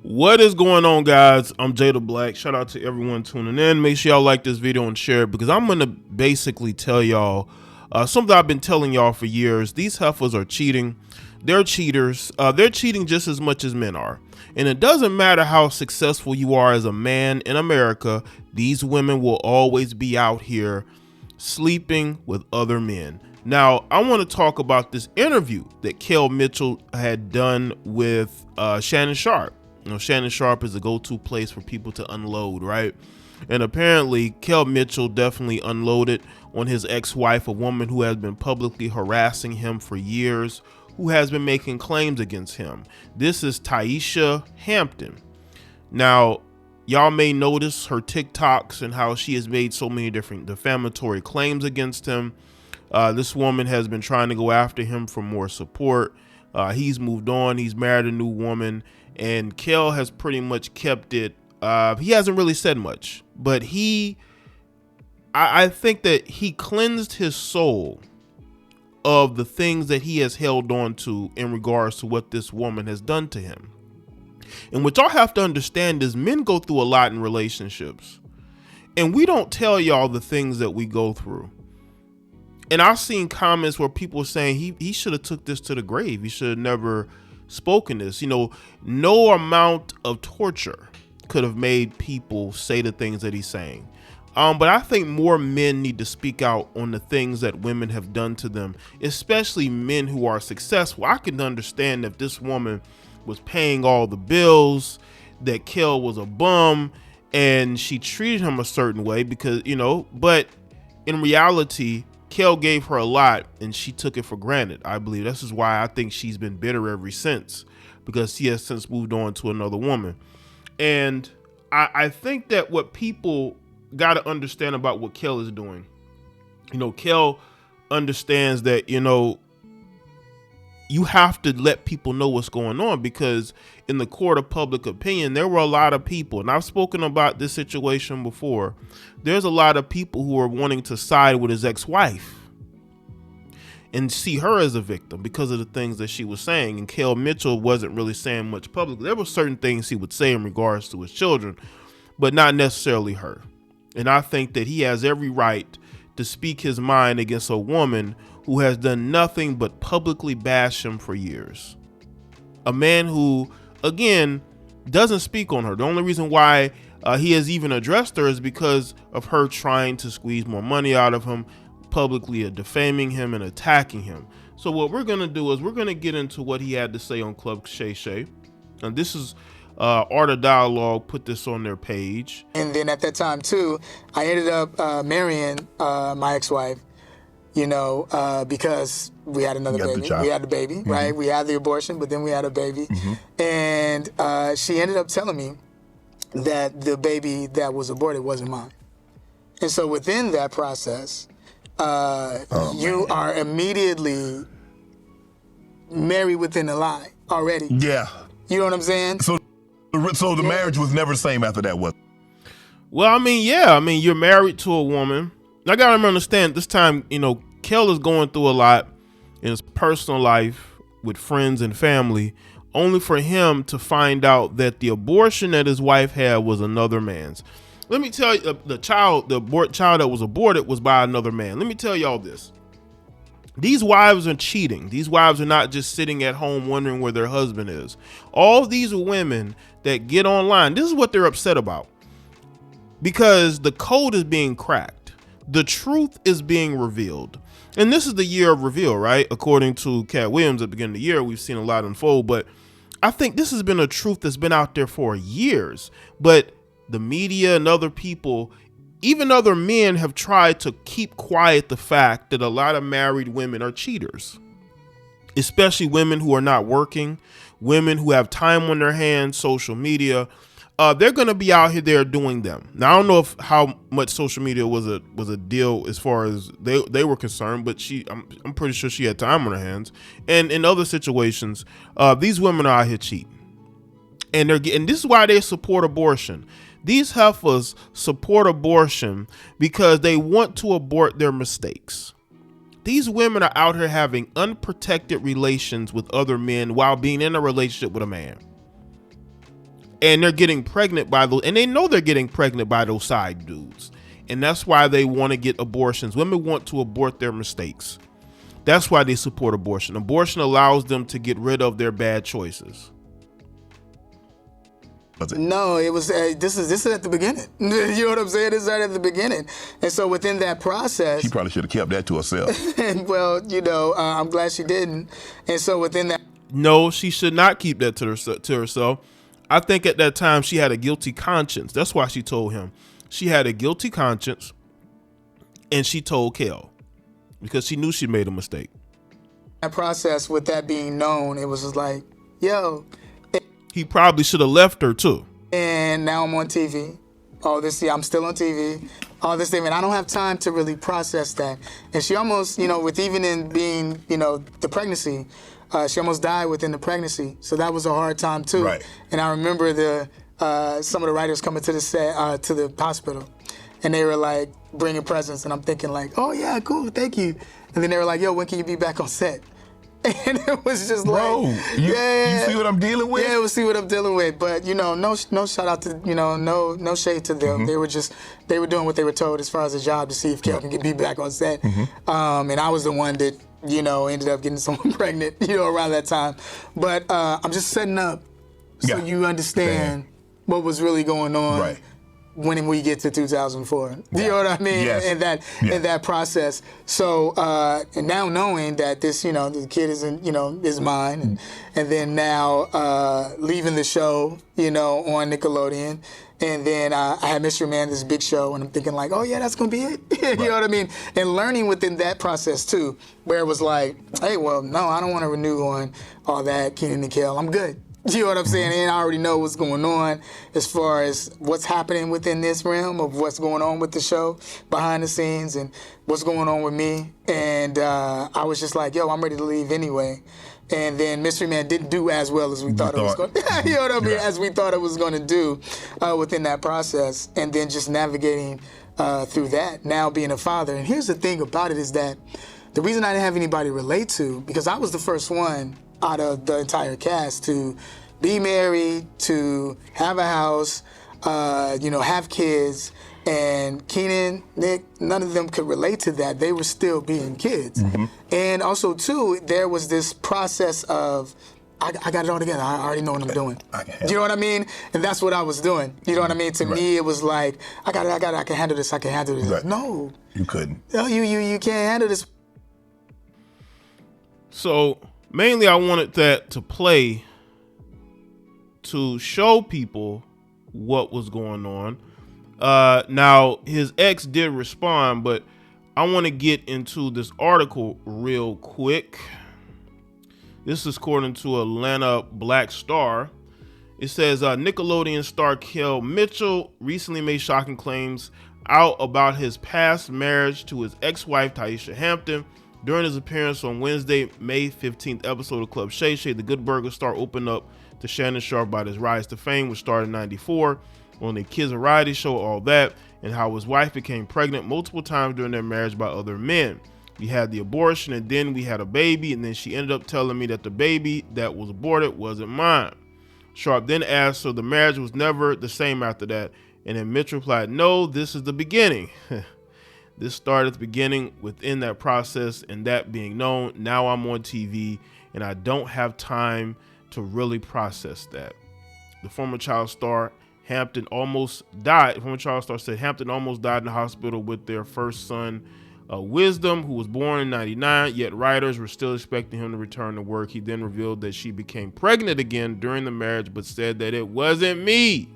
What is going on, guys? I'm Jay the Black. Shout out to everyone tuning in. Make sure y'all like this video and share it, because I'm gonna basically tell y'all something I've been telling y'all for years. These heifers are cheating. They're cheaters. They're cheating just as much as men are. And it doesn't matter how successful you are as a man in America, these women will always be out here sleeping with other men. Now, I want to talk about this interview that Kel Mitchell had done with Shannon Sharpe. You know, Shannon Sharpe is a go-to place for people to unload, right? And apparently, Kel Mitchell definitely unloaded on his ex-wife, a woman who has been publicly harassing him for years, who has been making claims against him. This is Taisha Hampton. Now, y'all may notice her TikToks and how she has made so many different defamatory claims against him. This woman has been trying to go after him for more support. He's moved on. He's married a new woman. And Kel has pretty much kept it. He hasn't really said much, but I think that he cleansed his soul of the things that he has held on to in regards to what this woman has done to him. And what y'all have to understand is men go through a lot in relationships, and we don't tell y'all the things that we go through. And I've seen comments where people are saying he should have took this to the grave. He should have never spoken this. You know, no amount of torture could have made people say the things that he's saying. But I think more men need to speak out on the things that women have done to them, especially men who are successful. I can understand if this woman was paying all the bills, that Kel was a bum, and she treated him a certain way because, you know, but in reality, Kel gave her a lot and she took it for granted. I believe this is why I think she's been bitter ever since, because she has since moved on to another woman. And I think that what people got to understand about what Kel is doing, you know, Kel understands that, you know, you have to let people know what's going on, because in the court of public opinion, there were a lot of people, and I've spoken about this situation before. There's a lot of people who are wanting to side with his ex-wife and see her as a victim because of the things that she was saying. And Kel Mitchell wasn't really saying much publicly. There were certain things he would say in regards to his children, but not necessarily her. And I think that he has every right to speak his mind against a woman who has done nothing but publicly bash him for years. A man who, again, doesn't speak on her. The only reason why he has even addressed her is because of her trying to squeeze more money out of him, publicly defaming him and attacking him. So what we're going to do is we're going to get into what he had to say on Club Shay Shay. And this is Art of Dialogue put this on their page. And then at that time too, I ended up marrying my ex-wife, you know, because we had another baby. We had the baby, right? We had the abortion, but then we had a baby. And she ended up telling me that the baby that was aborted wasn't mine. And so within that process, you are immediately married within a lie already. Yeah. You know what I'm saying? So the marriage was never the same after that, was? Well, I mean, yeah. I mean, you're married to a woman. I got to understand this time, you know, Kel is going through a lot in his personal life with friends and family, only for him to find out that the abortion that his wife had was another man's. Let me tell you, the child that was aborted was by another man. Let me tell y'all this. These wives are cheating. These wives are not just sitting at home wondering where their husband is. All these women that get online, this is what they're upset about, because the code is being cracked. The truth is being revealed. And this is the year of reveal, right? According to Cat Williams at the beginning of the year, we've seen a lot unfold, but I think this has been a truth that's been out there for years. But the media and other people, even other men, have tried to keep quiet the fact that a lot of married women are cheaters, especially women who are not working, women who have time on their hands, social media. They're going to be out here there doing them. Now, I don't know how much social media was a deal as far as they were concerned, but I'm pretty sure she had time on her hands. And in other situations, these women are out here cheating, and this is why they support abortion. These heifers support abortion because they want to abort their mistakes. These women are out here having unprotected relations with other men while being in a relationship with a man. and they're getting pregnant by those, and they know they're getting pregnant by those side dudes. And that's why they want to get abortions. Women want to abort their mistakes. That's why they support abortion. Abortion allows them to get rid of their bad choices. No, it was this is at the beginning. You know what I'm saying? This is right at the beginning. And so within that process, she probably should have kept that to herself. And well, I'm glad she didn't. And so within that, no, she should not keep that to herself. I think at that time she had a guilty conscience. That's why she told him. She had a guilty conscience, and she told Kel because she knew she made a mistake. That process, with that being known, it was just like, yo. He probably should have left her too. And now I'm on TV. I'm still on TV. All this thing, and I don't have time to really process that. And she almost, with even in being, the pregnancy, she almost died within the pregnancy. So that was a hard time too. Right. And I remember some of the writers coming to the set, to the hospital, and they were like bringing presents, and I'm thinking like, oh yeah, cool, thank you. And then they were like, yo, when can you be back on set? And it was just you see what I'm dealing with? Yeah, we'll see what I'm dealing with. But no shout out to no shade to them. Mm-hmm. They were doing what they were told as far as a job to see if Kel can be back on set. Mm-hmm. And I was the one that ended up getting someone pregnant around that time. But I'm just setting up so you understand what was really going on. Right. When we get to 2004, you know what I mean? Yes. In that process. So, and now knowing that this, the kid is mine, and then now leaving the show, on Nickelodeon, and then I had Mr. Man, this big show, and I'm thinking like, oh yeah, that's gonna be it. You know what I mean? And learning within that process too, where it was like, hey, well, no, I don't want to renew on all that Kenan and Kel. I'm good. You know what I'm saying? And I already know what's going on as far as what's happening within this realm of what's going on with the show behind the scenes and what's going on with me. And I was just like, yo, I'm ready to leave anyway. And then Mystery Man didn't do as well as we thought it was going to. You know what I mean? As we thought it was going to do within that process. And then just navigating through that, now being a father. And here's the thing about it is that the reason I didn't have anybody relate to, because I was the first one out of the entire cast to be married, to have a house, have kids, and Kenan, Nick, none of them could relate to that. They were still being kids. Mm-hmm. And also, too, there was this process of, I got it all together. I already know what I'm doing. You know what I mean? And that's what I was doing. You know what I mean? To me, it was like, I can handle this. I can handle this. Right. No. You couldn't. No, you can't handle this. So mainly I wanted that to play to show people what was going on. Now, his ex did respond, but I want to get into this article real quick. This is according to Atlanta Black Star. It says Nickelodeon star Kel Mitchell recently made shocking claims out about his past marriage to his ex-wife Taisha Hampton. During his appearance on Wednesday, May 15th episode of Club Shay Shay, the Good Burger star opened up to Shannon Sharpe about his rise to fame, which started in '94 on the Kids Variety show, All That, and how his wife became pregnant multiple times during their marriage by other men. We had the abortion, and then we had a baby, and then she ended up telling me that the baby that was aborted wasn't mine. Sharpe then asked, so the marriage was never the same after that? And then Mitch replied, no, this is the beginning. This started at the beginning within that process, and that being known, now I'm on TV, and I don't have time to really process that. The former child star Hampton almost died. Former child star said Hampton almost died in the hospital with their first son, Wisdom, who was born in '99, yet writers were still expecting him to return to work. He then revealed that she became pregnant again during the marriage, but said that it wasn't me.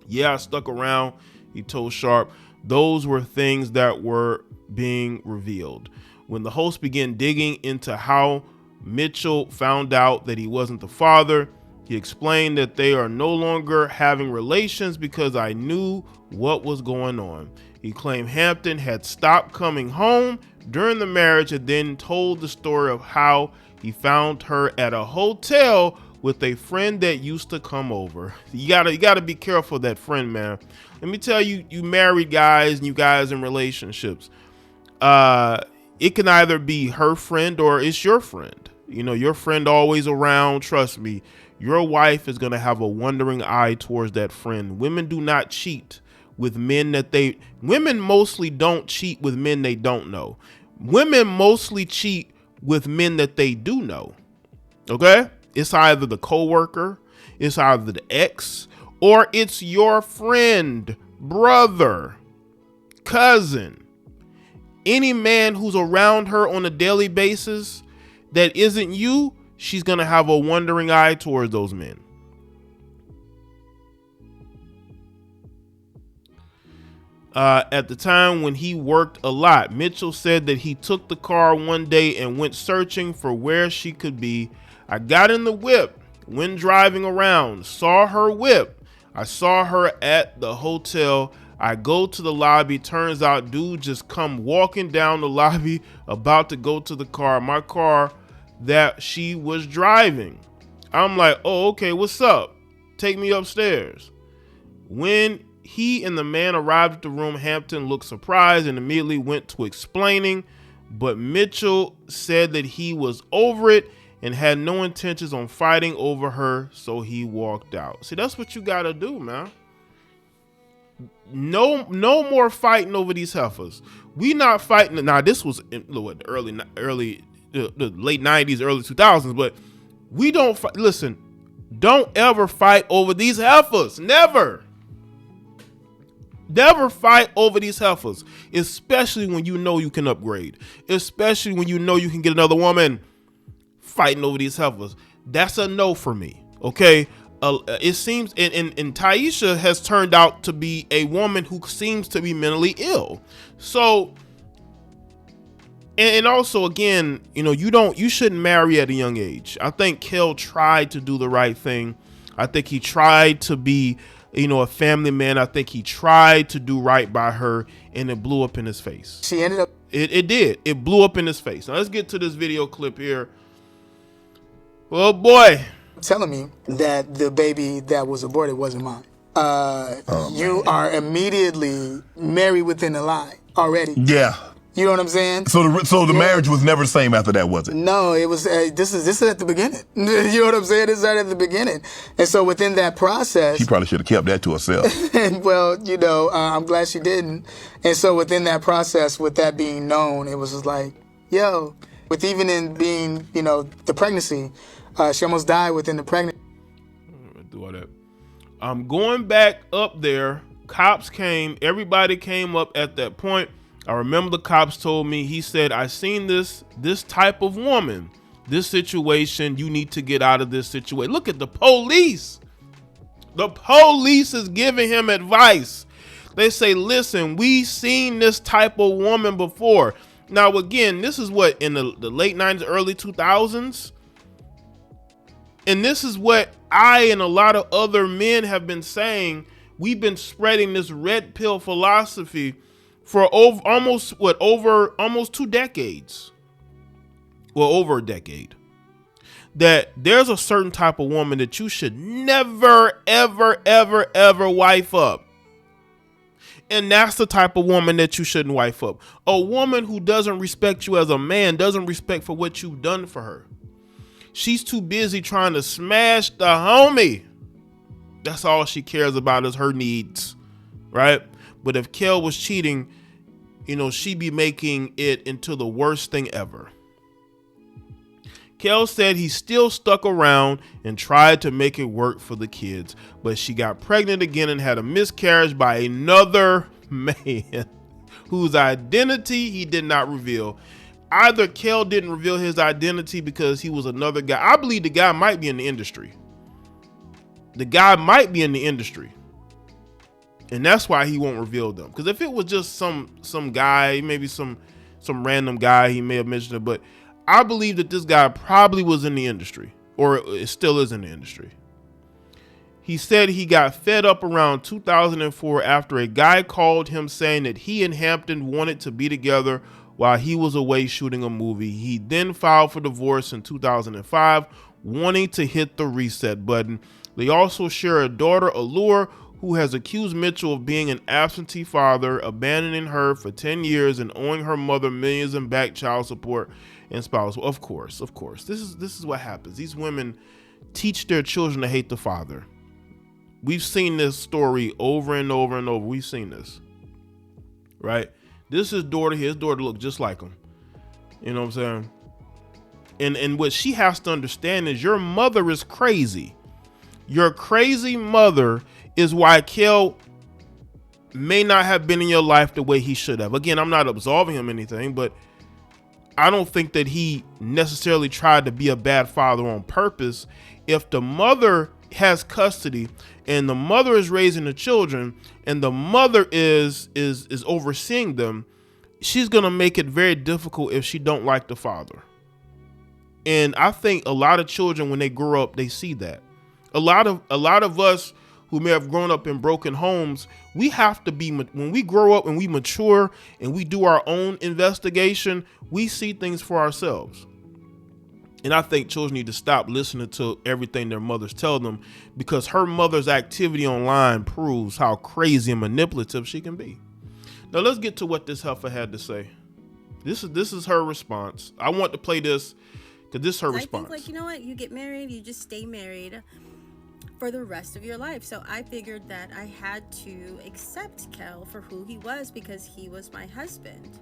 Yeah, I stuck around, he told Sharpe. Those were things that were being revealed. When the host began digging into how Mitchell found out that he wasn't the father, he explained that they are no longer having relations because I knew what was going on. He claimed Hampton had stopped coming home during the marriage and then told the story of how he found her at a hotel with a friend that used to come over. You gotta be careful of that friend, man. Let me tell you, you married guys and you guys in relationships, it can either be her friend or it's your friend. You know, your friend always around, trust me. your wife is going to have a wondering eye towards that friend. Women do not cheat with men women mostly don't cheat with men they don't know. Women mostly cheat with men that they do know. Okay? It's either the coworker, it's either the ex, or it's your friend, brother, cousin. Any man who's around her on a daily basis that isn't you, she's going to have a wondering eye towards those men. At the time when he worked a lot, Mitchell said that he took the car one day and went searching for where she could be. I got in the whip when driving around, saw her whip. I saw her at the hotel. I go to the lobby. Turns out dude just come walking down the lobby about to go to the car, my car that she was driving. I'm like, oh, okay, what's up? Take me upstairs. When he and the man arrived at the room, Hampton looked surprised and immediately went to explaining, but Mitchell said that he was over it and had no intentions on fighting over her, so he walked out. See, that's what you gotta do, man. No more fighting over these heifers. We not fighting. Now, this was in the late 90s, early 2000s, but we don't fight. Listen, don't ever fight over these heifers. Never fight over these heifers, especially when you know you can upgrade, especially when you know you can get another woman. Fighting over these heifers, that's a no for me. Okay, it seems, and Taisha has turned out to be a woman who seems to be mentally ill. So, and also, again, you shouldn't marry at a young age. I think Kel tried to do the right thing. I think he tried to be, a family man. I think he tried to do right by her, and it blew up in his face. She ended up. It did. It blew up in his face. Now let's get to this video clip here. Oh boy. Telling me that the baby that was aborted wasn't mine. You are immediately married within a lie already. Yeah. You know what I'm saying? So the marriage was never the same after that, was it? No, it was. This is at the beginning. You know what I'm saying? This is right at the beginning. And so within that process, she probably should have kept that to herself. And well, I'm glad she didn't. And so within that process, with that being known, it was just like, yo, with even in being, the pregnancy. She almost died within the pregnancy. Do all that. I'm going back up there. Cops came. Everybody came up at that point. I remember the cops told me, he said, I seen this type of woman, this situation. You need to get out of this situation. Look at the police. The police is giving him advice. They say, listen, we seen this type of woman before. Now, again, this is what, in the late 90s, early 2000s. And this is what I and a lot of other men have been saying. We've been spreading this red pill philosophy for almost 2 decades. Well, over a decade. That there's a certain type of woman that you should never, ever, ever, ever wife up. And that's the type of woman that you shouldn't wife up. A woman who doesn't respect you as a man, doesn't respect for what you've done for her. She's too busy trying to smash the homie. That's all she cares about is her needs, right? But if Kel was cheating, she'd be making it into the worst thing ever. Kel said he still stuck around and tried to make it work for the kids, but she got pregnant again and had a miscarriage by another man whose identity he did not reveal. Either Kel didn't reveal his identity because he was another guy. I believe the guy might be in the industry. And that's why he won't reveal them. Because if it was just some guy, maybe some random guy, he may have mentioned it. But I believe that this guy probably was in the industry, or it still is in the industry. He said he got fed up around 2004 after a guy called him saying that he and Hampton wanted to be together while he was away shooting a movie. He then filed for divorce in 2005, wanting to hit the reset button. They also share a daughter, Allure, who has accused Mitchell of being an absentee father, abandoning her for 10 years and owing her mother millions in back child support and spousal. Of course. This is what happens. These women, teach their children to hate the father. We've seen this story over and over and over. We've seen this, right? This is daughter. His daughter looked just like him. You know what I'm saying? And what she has to understand is your mother is crazy. Your crazy mother is why Kel may not have been in your life the way he should have. Again, I'm not absolving him anything, but I don't think that he necessarily tried to be a bad father on purpose. If the mother has custody and the mother is raising the children and the mother is overseeing them, she's going to make it very difficult if she don't like the father. And I think a lot of children, when they grow up, they see that. A lot of us who may have grown up in broken homes, we have to be, when we grow up and we mature and we do our own investigation, we see things for ourselves. And I think children need to stop listening to everything their mothers tell them, because her mother's activity online proves how crazy and manipulative she can be. Now let's get to what this heifer had to say. This is her response. I want to play this because this is her response. I think, you know what? You get married, you just stay married for the rest of your life. So I figured that I had to accept Kel for who he was because he was my husband.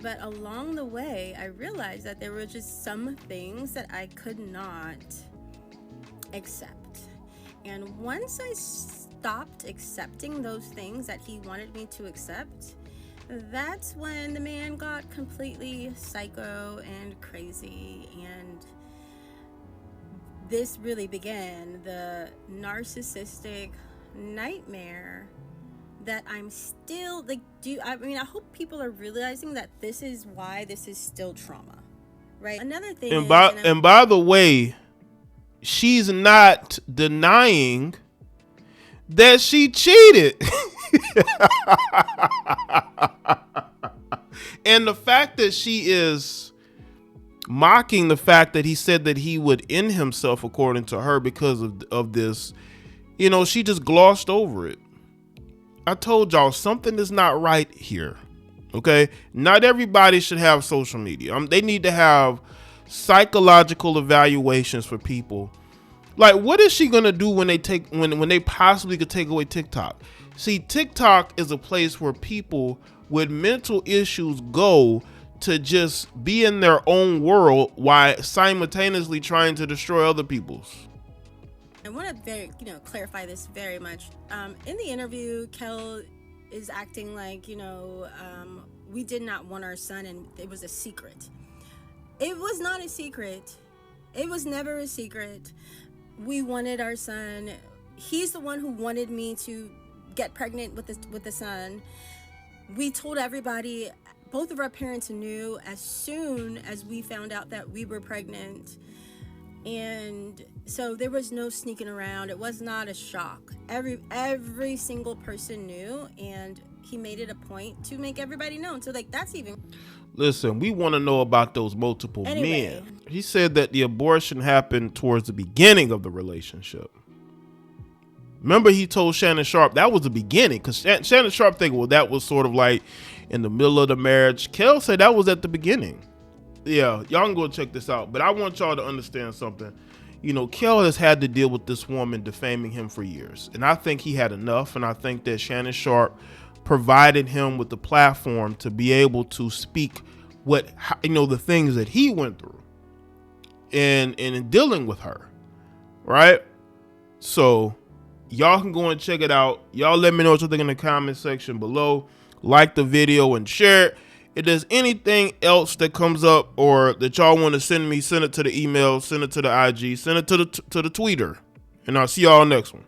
But along the way, I realized that there were just some things that I could not accept. And once I stopped accepting those things that he wanted me to accept, that's when the man got completely psycho and crazy, and this really began the narcissistic nightmare that I'm still I hope people are realizing that this is why this is still trauma, right? Another thing and by the way, she's not denying that she cheated. And the fact that she is mocking the fact that he said that he would end himself, according to her, because of this, you know, she just glossed over it. I told y'all something is not right here. Okay, not everybody should have social media. They need to have psychological evaluations for people. Like, what is she gonna do when they possibly could take away TikTok? See, TikTok is a place where people with mental issues go to just be in their own world while simultaneously trying to destroy other people's. I want to clarify this very much. In the interview, Kel is acting like, we did not want our son and it was a secret. It was not a secret. It was never a secret. We wanted our son. He's the one who wanted me to get pregnant with the son. We told everybody. Both of our parents knew as soon as we found out that we were pregnant. And so there was no sneaking around. It was not a shock. Every single person knew, and he made it a point to make everybody know. So that's even. Listen, we want to know about those multiple men. He said that the abortion happened towards the beginning of the relationship. Remember, he told Shannon Sharpe that was the beginning, because Shannon Sharpe think, well, that was sort of like in the middle of the marriage. Kel said that was at the beginning. Yeah, y'all can go check this out. But I want y'all to understand something. Kel has had to deal with this woman defaming him for years. And I think he had enough. And I think that Shannon Sharpe provided him with the platform to be able to speak the things that he went through and in dealing with her. Right? So y'all can go and check it out. Y'all let me know what you think in the comment section below. Like the video and share it. If there's anything else that comes up or that y'all want to send me, send it to the email, send it to the IG, send it to the Twitter. And I'll see y'all next one.